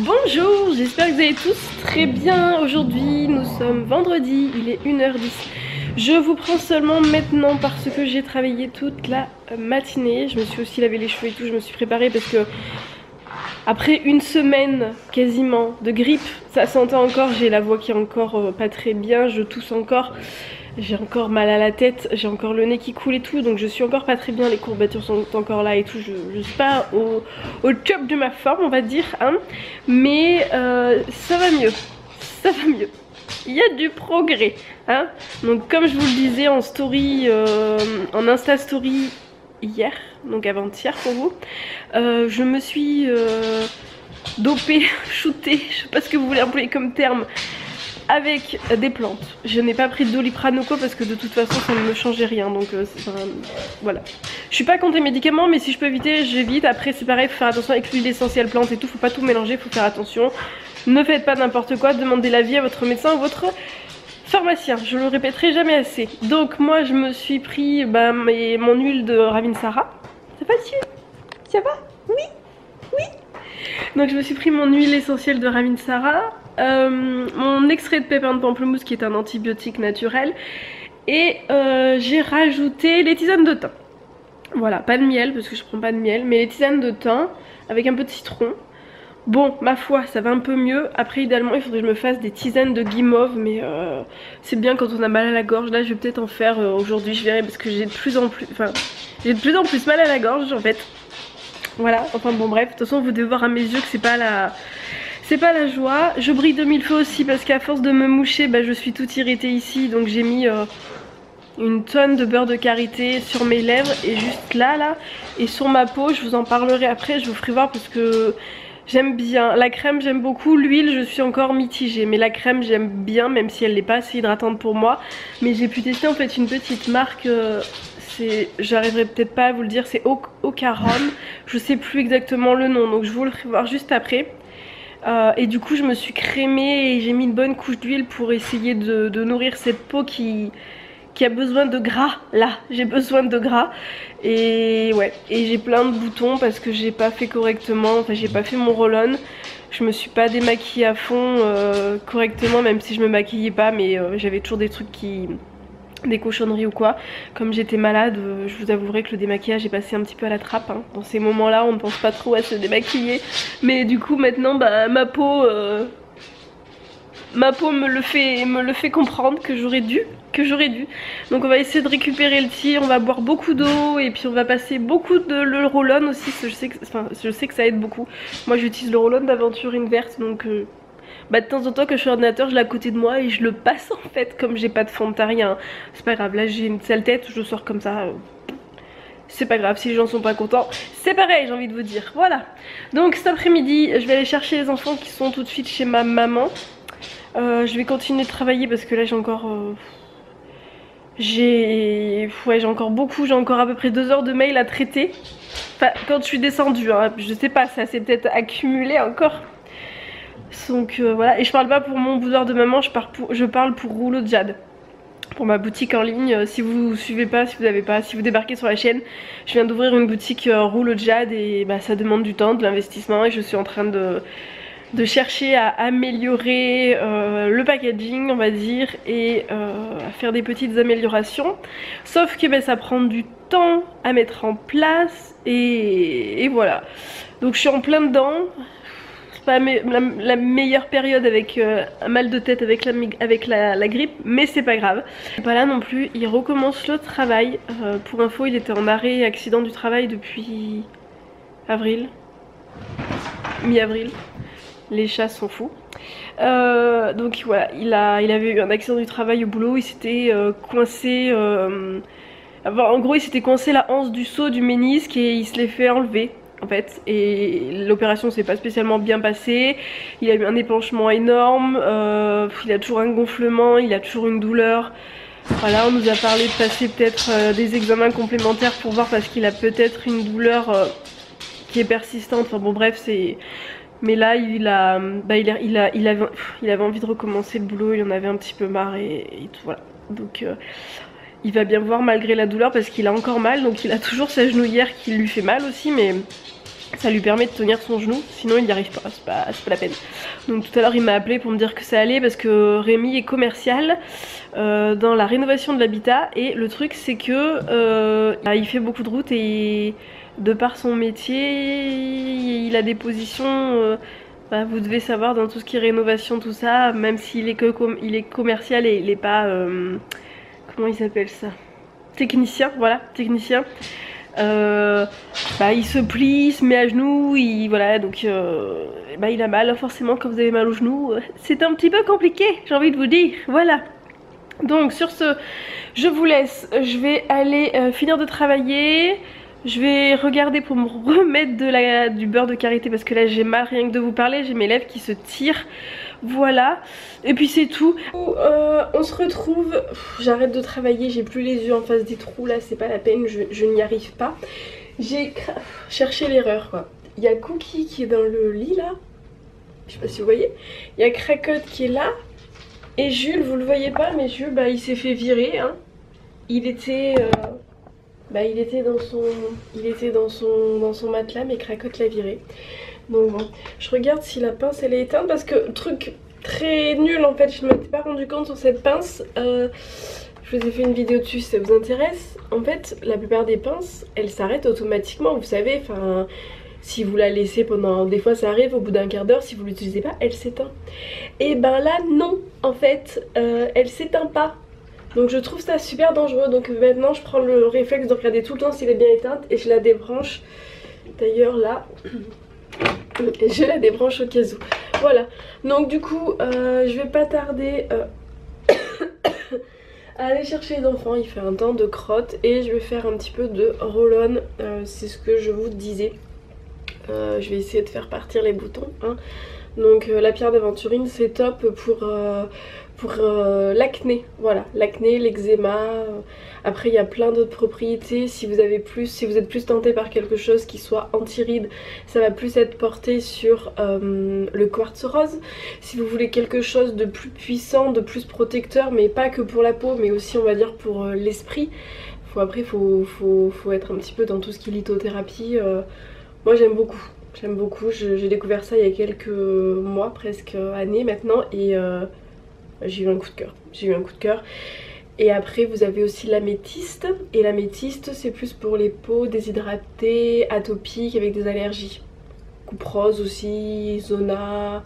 Bonjour, j'espère que vous allez tous très bien. Aujourd'hui nous sommes vendredi, il est 1h10. Je vous prends seulement maintenant parce que j'ai travaillé toute la matinée. Je me suis aussi lavé les cheveux et tout, je me suis préparée parce que après une semaine quasiment de grippe, ça s'entend encore, j'ai la voix qui est encore pas très bien, je tousse encore. J'ai encore mal à la tête, j'ai encore le nez qui coule et tout, donc je suis encore pas très bien, les courbatures sont encore là et tout, je suis pas au top de ma forme on va dire, hein. Mais ça va mieux, ça va mieux. Il y a du progrès, hein. Donc comme je vous le disais en story, en Insta Story hier, donc avant-hier pour vous, je me suis dopée, shootée, je sais pas ce que vous voulez employer comme terme, avec des plantes. Je n'ai pas pris de Doliprane ou quoi parce que de toute façon ça ne me changeait rien, donc voilà. Je suis pas contre les médicaments, mais si je peux éviter, j'évite. Après c'est pareil, faut faire attention avec l'huile essentielle plante et tout, faut pas tout mélanger, faut faire attention. Ne faites pas n'importe quoi, demandez l'avis à votre médecin ou votre pharmacien, je le répéterai jamais assez. Donc moi je me suis pris mon huile de Ravinsara. Ça va dessus? Ça va? Oui? Oui? Donc je me suis pris mon huile essentielle de Ravinsara, mon extrait de pépins de pamplemousse qui est un antibiotique naturel, et j'ai rajouté les tisanes de thym. Voilà, pas de miel parce que je prends pas de miel, mais les tisanes de thym avec un peu de citron. Bon, ma foi, ça va un peu mieux. Après, idéalement, il faudrait que je me fasse des tisanes de guimauve, mais c'est bien quand on a mal à la gorge. Là, je vais peut-être en faire aujourd'hui, je verrai, parce que j'ai de plus en plus mal à la gorge en fait. Voilà, enfin bon bref, de toute façon vous devez voir à mes yeux que c'est pas la joie. Je brille de mille feux aussi parce qu'à force de me moucher, je suis toute irritée ici, donc j'ai mis une tonne de beurre de karité sur mes lèvres et juste là et sur ma peau. Je vous en parlerai après, je vous ferai voir parce que j'aime bien. La crème j'aime beaucoup, l'huile je suis encore mitigée, mais la crème j'aime bien même si elle n'est pas assez hydratante pour moi. Mais j'ai pu tester en fait une petite marque, j'arriverai peut-être pas à vous le dire, c'est Ocaron, je sais plus exactement le nom, donc je vous le ferai voir juste après. Et du coup je me suis crémée et j'ai mis une bonne couche d'huile pour essayer de nourrir cette peau qui a besoin de gras. Là j'ai besoin de gras, et ouais, et j'ai plein de boutons parce que j'ai pas fait correctement, enfin j'ai pas fait mon roll-on. Je me suis pas démaquillée à fond correctement, même si je me maquillais pas, mais j'avais toujours des trucs des cochonneries ou quoi. Comme j'étais malade, je vous avouerai que le démaquillage est passé un petit peu à la trappe, hein. Dans ces moments là on ne pense pas trop à se démaquiller, mais du coup maintenant ma peau me le fait comprendre que j'aurais dû. Donc on va essayer de récupérer le tir, on va boire beaucoup d'eau et puis on va passer beaucoup de le roll-on aussi, je sais que ça aide beaucoup. Moi j'utilise le roll-on d'Aventurine Verte, donc de temps en temps quand je suis ordinateur je l'ai à côté de moi et je le passe en fait, comme j'ai pas de fond de teint rien. C'est pas grave, là j'ai une sale tête, je sors comme ça. C'est pas grave, si les gens sont pas contents, c'est pareil, j'ai envie de vous dire. Voilà. Donc cet après-midi, je vais aller chercher les enfants qui sont tout de suite chez ma maman. Je vais continuer de travailler parce que là j'ai encore... j'ai encore à peu près 2 heures de mail à traiter. Enfin, quand je suis descendue, hein, je sais pas, ça s'est peut-être accumulé encore. Donc voilà, et je parle pas pour mon boudoir de maman, je parle pour Rouleau de Jade, pour ma boutique en ligne. Si vous suivez pas, si vous débarquez sur la chaîne, je viens d'ouvrir une boutique Rouleau de Jade et ça demande du temps, de l'investissement, et je suis en train de chercher à améliorer le packaging on va dire, et à faire des petites améliorations, sauf que ça prend du temps à mettre en place et voilà. Donc je suis en plein dedans. C'est pas la meilleure période avec un mal de tête avec la grippe, mais c'est pas grave. Pas là non plus, il recommence le travail. Pour info, il était en arrêt accident du travail depuis avril, mi-avril. Les chats sont fous. Donc voilà, il avait eu un accident du travail au boulot, il s'était coincé... en gros il s'était coincé la anse du saut du ménisque et il se l'est fait enlever en fait. Et l'opération s'est pas spécialement bien passée, il a eu un épanchement énorme, il a toujours un gonflement, il a toujours une douleur. Voilà, on nous a parlé de passer peut-être des examens complémentaires pour voir parce qu'il a peut-être une douleur qui est persistante, enfin bon bref c'est... Mais là il avait envie de recommencer le boulot, il en avait un petit peu marre et tout, voilà. Donc il va bien voir malgré la douleur parce qu'il a encore mal, donc il a toujours sa genouillère qui lui fait mal aussi, mais Ça lui permet de tenir son genou, sinon il n'y arrive pas, c'est pas la peine. Donc tout à l'heure il m'a appelé pour me dire que ça allait parce que Rémi est commercial dans la rénovation de l'habitat. Et le truc c'est que il fait beaucoup de routes et de par son métier il a des positions, vous devez savoir, dans tout ce qui est rénovation, tout ça, même s'il est, il est commercial et il n'est pas, comment il s'appelle ça, technicien, voilà, technicien. Il se plie, il se met à genoux, voilà, donc il a mal. Forcément, quand vous avez mal au genou, c'est un petit peu compliqué, j'ai envie de vous dire, voilà. Donc sur ce, je vous laisse, je vais aller finir de travailler. Je vais regarder pour me remettre du beurre de karité parce que là j'ai mal rien que de vous parler, j'ai mes lèvres qui se tirent. Voilà, et puis c'est tout. On se retrouve, j'arrête de travailler, j'ai plus les yeux en face des trous là, c'est pas la peine, je n'y arrive pas. J'ai cherché l'erreur quoi. Il y a Cookie qui est dans le lit là, je sais pas si vous voyez. Il y a Cracotte qui est là, et Jules, vous le voyez pas, mais Jules il s'est fait virer hein. Il était dans son matelas, mais Cracotte l'a viré. Donc bon, je regarde si la pince elle est éteinte parce que truc très nul en fait, je ne m'étais pas rendu compte sur cette pince. Je vous ai fait une vidéo dessus si ça vous intéresse. En fait, la plupart des pinces, elles s'arrêtent automatiquement, vous savez, enfin si vous la laissez pendant, des fois ça arrive au bout d'un quart d'heure, si vous l'utilisez pas, elle s'éteint. Et ben là non, en fait, elle s'éteint pas. Donc je trouve ça super dangereux, donc maintenant je prends le réflexe de regarder tout le temps si elle est bien éteinte et je la débranche. D'ailleurs là, je la débranche au cas où. Voilà, donc du coup je vais pas tarder à aller chercher les enfants, il fait un temps de crotte et je vais faire un petit peu de roll-on, c'est ce que je vous disais. Je vais essayer de faire partir les boutons hein. Donc la pierre d'aventurine c'est top pour l'acné, voilà, l'acné, l'eczéma. Après il y a plein d'autres propriétés. Si vous êtes plus tenté par quelque chose qui soit anti-rides, ça va plus être porté sur le quartz rose. Si vous voulez quelque chose de plus puissant, de plus protecteur, mais pas que pour la peau, mais aussi on va dire pour l'esprit. Après faut être un petit peu dans tout ce qui est lithothérapie. Moi j'aime beaucoup, j'ai découvert ça il y a quelques mois, presque années maintenant, et j'ai eu un coup de cœur, Et après vous avez aussi l'améthyste, et l'améthyste c'est plus pour les peaux déshydratées, atopiques, avec des allergies. Coupe rose aussi, zona,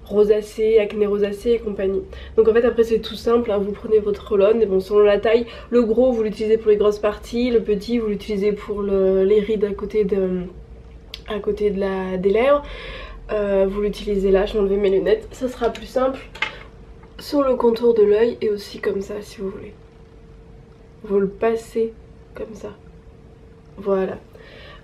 rosacée, acné rosacée et compagnie. Donc en fait après c'est tout simple, hein, vous prenez votre roll-on, et bon selon la taille, le gros vous l'utilisez pour les grosses parties, le petit vous l'utilisez pour les rides à côté des lèvres. Vous l'utilisez là, je vais enlever mes lunettes, ça sera plus simple. Sur le contour de l'œil et aussi comme ça si vous voulez. Vous le passez comme ça. Voilà.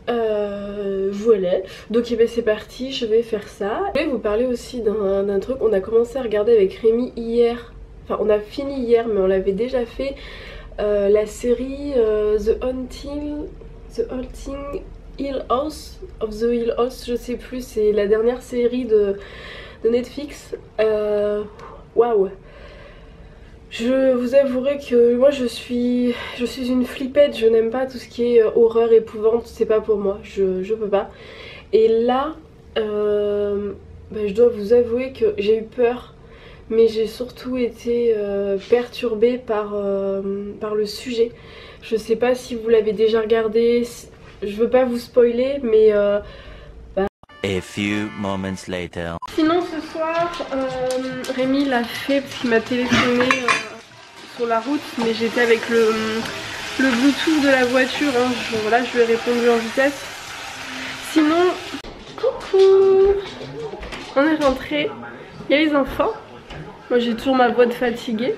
Voilà. Donc eh bien, c'est parti, je vais faire ça. Je vais vous parler aussi d'un truc. On a commencé à regarder avec Rémi hier. Enfin on a fini hier mais on l'avait déjà fait. La série The Haunting Hill House of the Hill House, je sais plus, c'est la dernière série de Netflix. Waouh! Je vous avouerai que moi je suis une flippette, je n'aime pas tout ce qui est horreur, épouvante, c'est pas pour moi, je peux pas. Et là, je dois vous avouer que j'ai eu peur, mais j'ai surtout été perturbée par le sujet. Je sais pas si vous l'avez déjà regardé, je veux pas vous spoiler, mais A few moments later. Sinon ce soir, Rémi l'a fait parce qu'il m'a téléphoné sur la route, mais j'étais avec le Bluetooth de la voiture, hein. Voilà, je lui ai répondu en vitesse. Sinon, coucou, on est rentré, il y a les enfants, moi j'ai toujours ma voix de fatiguée,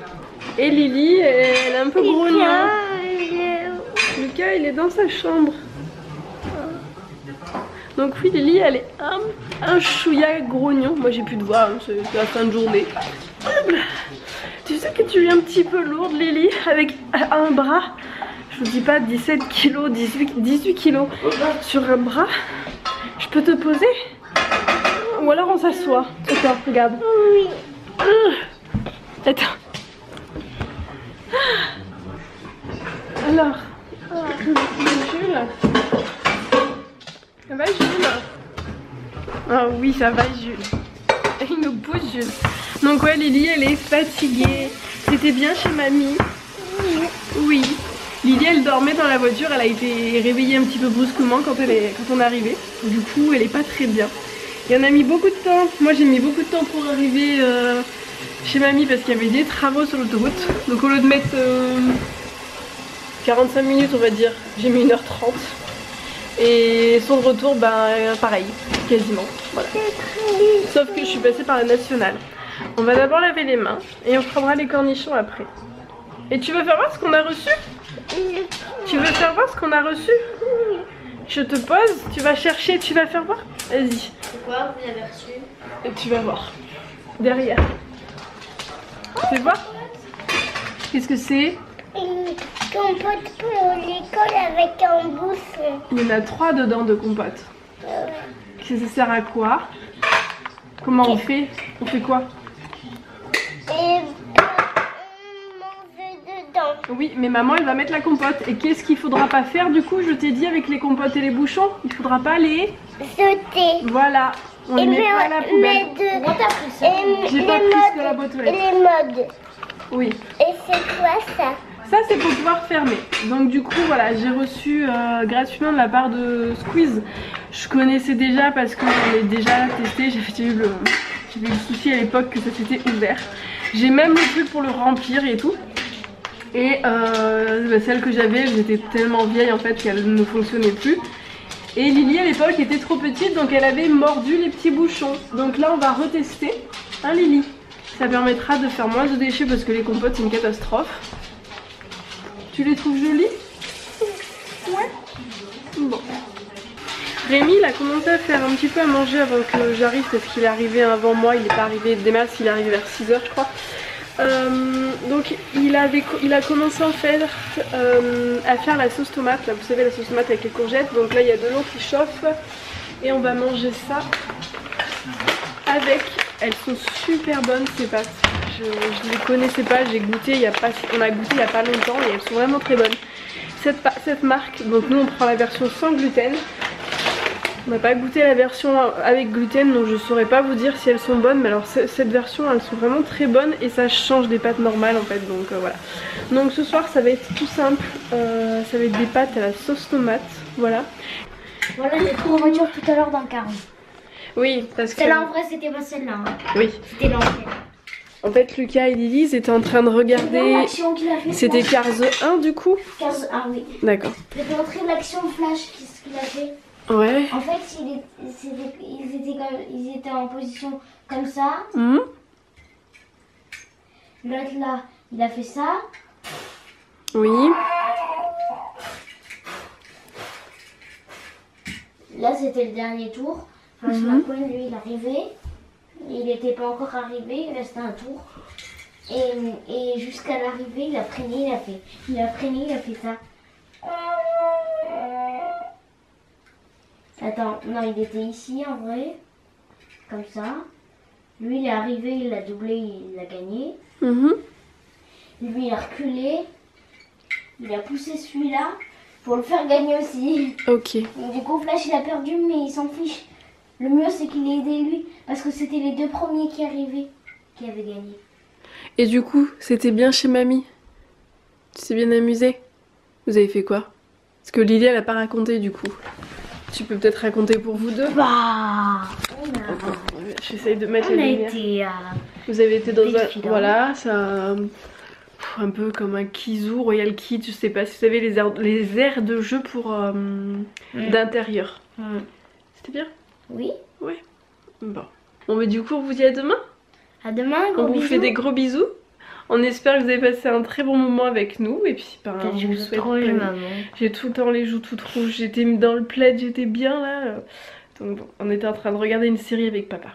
et Lily, elle est un peu grognon. Lucas, il est dans sa chambre. Donc oui, Lily elle est un chouïa grognon. Moi j'ai plus de voix, hein, c'est la fin de journée. Tu sais que tu es un petit peu lourde Lily, avec un bras. Je vous dis pas 17 kilos, 18 kilos sur un bras. Je peux te poser? Ou alors on s'assoit. Attends, regarde. Oui. Attends. Alors, Jules. Ça va Jules? Ah oui, ça va Jules. Il nous pousse Jules. Donc ouais, Lily elle est fatiguée. C'était bien chez mamie? Oui. Lily elle dormait dans la voiture, elle a été réveillée un petit peu brusquement quand on est arrivé. Du coup elle est pas très bien. Et on a mis beaucoup de temps. Moi j'ai mis beaucoup de temps pour arriver chez mamie parce qu'il y avait des travaux sur l'autoroute. Donc au lieu de mettre 45 minutes on va dire, j'ai mis 1h30. Et son retour, pareil, quasiment. Voilà. Sauf que je suis passée par la nationale. On va d'abord laver les mains et on prendra les cornichons après. Et tu veux faire voir ce qu'on a reçu? Tu veux faire voir ce qu'on a reçu? Je te pose, tu vas chercher, tu vas faire voir? Vas-y. C'est quoi vous avez reçu? Et tu vas voir. Derrière. Fais voir. Qu'est-ce que c'est? Une compote pour l'école avec un bouchon. Il y en a 3 dedans de compote. Ça sert à quoi? Comment on fait? On fait quoi? Et manger dedans. Oui, mais maman elle va mettre la compote. Et qu'est-ce qu'il faudra pas faire du coup? Je t'ai dit avec les compotes et les bouchons, il faudra pas les Sauter. Voilà, on les met pas à la poubelle. J'ai pas pris ce de la boîte aux Et lettres. les modes. Oui. Et c'est quoi ça? Ça c'est pour pouvoir fermer. Donc du coup voilà, j'ai reçu gratuitement de la part de Squeeze. Je connaissais déjà parce que je l'ai déjà testé. J'ai eu le souci à l'époque que ça s'était ouvert. J'ai même le truc pour le remplir et tout. Et celle que j'avais, elle était tellement vieille en fait qu'elle ne fonctionnait plus. Et Lily à l'époque était trop petite donc elle avait mordu les petits bouchons. Donc là on va retester. Hein Lily? Ça permettra de faire moins de déchets parce que les compotes c'est une catastrophe. Tu les trouves jolies? Ouais. Bon. Rémi il a commencé à faire un petit peu à manger avant que j'arrive parce qu'il est arrivé avant moi. Il n'est pas arrivé dès mars, il est arrivé vers 6 h je crois. Donc il a commencé en fait à faire la sauce tomate. Là vous savez la sauce tomate avec les courgettes. Donc là il y a de l'eau qui chauffe. Et on va manger ça avec. Elles sont super bonnes ces pâtes. Je les connaissais pas, j'ai goûté on a goûté il n'y a pas longtemps et elles sont vraiment très bonnes. Cette marque, donc nous on prend la version sans gluten. On n'a pas goûté la version avec gluten donc je saurais pas vous dire si elles sont bonnes. Mais alors cette version elles sont vraiment très bonnes et ça change des pâtes normales en fait. Donc voilà. Donc ce soir ça va être tout simple. Ça va être des pâtes à la sauce tomate. Voilà. Voilà, j'ai pris en voiture tout à l'heure dans le carré. Oui, parce que... Celle-là en vrai c'était pas celle-là. Hein. Oui. C'était l'ancienne. En fait Lucas et Lily étaient en train de regarder... C'était Cars 1 du coup? Cars 1 oui. D'accord. J'ai montré l'action flash qu'est-ce qu'il a fait. Ouais. En fait ils étaient en position comme ça. Mmh. L'autre là il a fait ça. Oui. Là c'était le dernier tour. Franz McQueen lui il est arrivé. Il n'était pas encore arrivé, il restait un tour. Et jusqu'à l'arrivée, il a freiné, il a fait ça. Attends, non, il était ici en vrai. Comme ça. Lui, il est arrivé, il a doublé, il a gagné. Lui, il a reculé. Il a poussé celui-là pour le faire gagner aussi. Ok. Et du coup, Flash, il a perdu, mais il s'en fiche. Le mieux, c'est qu'il ait aidé lui. Parce que c'était les 2 premiers qui arrivaient qui avaient gagné. Et du coup, c'était bien chez mamie? Tu t'es bien amusée? Vous avez fait quoi? Parce que Lily, elle a pas raconté du coup. Tu peux peut-être raconter pour vous deux? Bah, j'essaye de mettre on la a lumière. été Vous avez été dans un... Défilant. Voilà, c'est un peu comme un Kizou, Royal Kid, je sais pas si vous savez les aires de jeu pour d'intérieur. C'était bien? Oui. Ouais. Bon. Bon mais du coup on vous dit à demain. À demain, gros On vous bisous. fait des gros bisous. On espère que vous avez passé un très bon moment avec nous. Et puis T'as on les vous joues souhaite trop, plein- maman. J'ai tout le temps les joues toutes rouges. J'étais dans le plaid, j'étais bien là. Donc bon, on était en train de regarder une série avec papa.